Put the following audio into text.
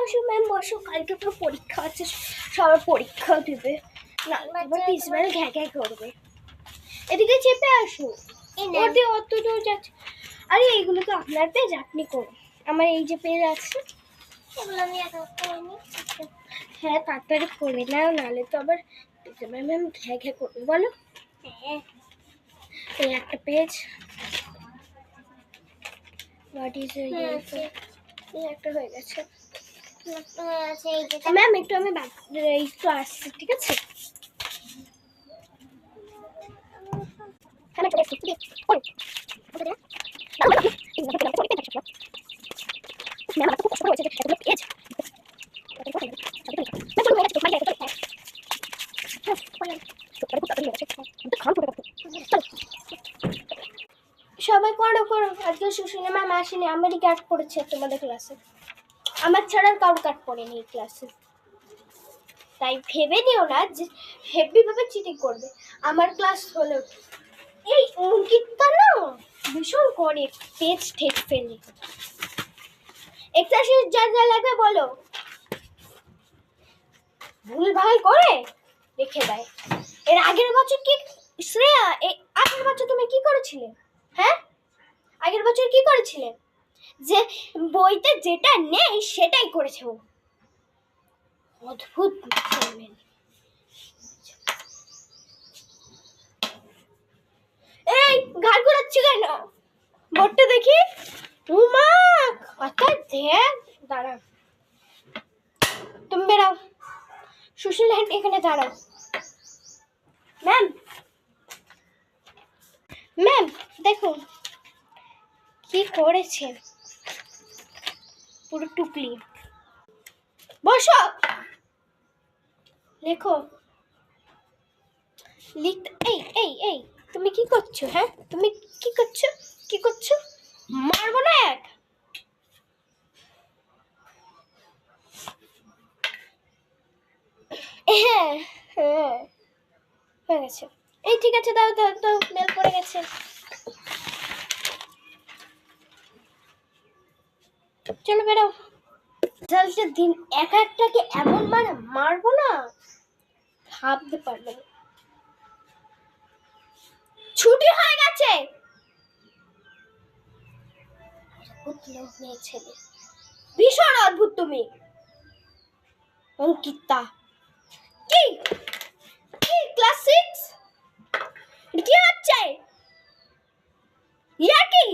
বসো ম্যাম বসো, কালকে তো পরীক্ষা আছে, সবার পরীক্ষা দিবে, না এবার প্রিন্সিপাল ঘ্যা ঘ্যা করবে। এদিকে চেপে আসো, ওতে অত দূর যাচ্ছে। আরে এইগুলো তো আপনার পেজ, আপনি করুন। আমার এই যে পেজ আছে, এগুলো আমি একা করিনি। হ্যাঁ তাড়াতাড়ি করে নাও, নাহলে তো আবার ম্যাম ঘ্যা ঘ্যা করবে। বলো। হ্যাঁ এই একটা পেজ, হোয়াট ইজ এই একটা হয়ে গেছে ম্যাম। একটু আমি একটু আসছি, ঠিক আছে? সবাই করো করো, আজকে সুশীলা ম্যাম আসেনি, আমারই কাট পড়েছে তোমাদের ক্লাসে, আমার ছাড়া কারো কাট পড়েনি এই ক্লাসে। তাই ভেবে নিও না যে হেভি ভাবে চিটিং করবে আমার ক্লাস হলেও। এই অঙ্কিতটা না ভীষণ করে, পেজ ঠেক ফেলে। এক্সারসাইজ যা যা লাগবে বলো, ভুল ভাল করে রেখে দেয়। এর আগের বছর কি শ্রেয়া, এই আগের বছর তুমি কি করেছিলে? হ্যাঁ আগের বছর কি করেছিলে? যে বইতে যেটা নেই সেটাই করেছে ও। অদ্ভুত। এই ঘাড় ঘোরাচ্ছি কেন? বোর্ডটা দেখি। উমা কথা দেখ, দাঁড়া তুমি বেরাও। সুশীল এখানে দাঁড়াও। ম্যাম ম্যাম দেখুন কি করেছে, পুরো টুকলি। বসো, লেখো লিখতে। এই এই এই তুমি কি করছো? হ্যাঁ তুমি কি করছো? কি করছো? মারবো না এক। হ্যাঁ হ্যাঁ হয়ে গেছে। এই ঠিক আছে, দাও দাও দাও, মেল পড়ে গেছে। চলো বেরাও। রেজাল্টের দিন এক একটাকে এমন মারবো না, ভাবতে পারবে না। ছুটি হয়ে গেছে। অদ্ভুত মেয়ে ছেলে, ভীষণ অদ্ভুত তুমি। অঙ্কিতা কি কি ক্লাস 6 কি হচ্ছে? ইয়া কি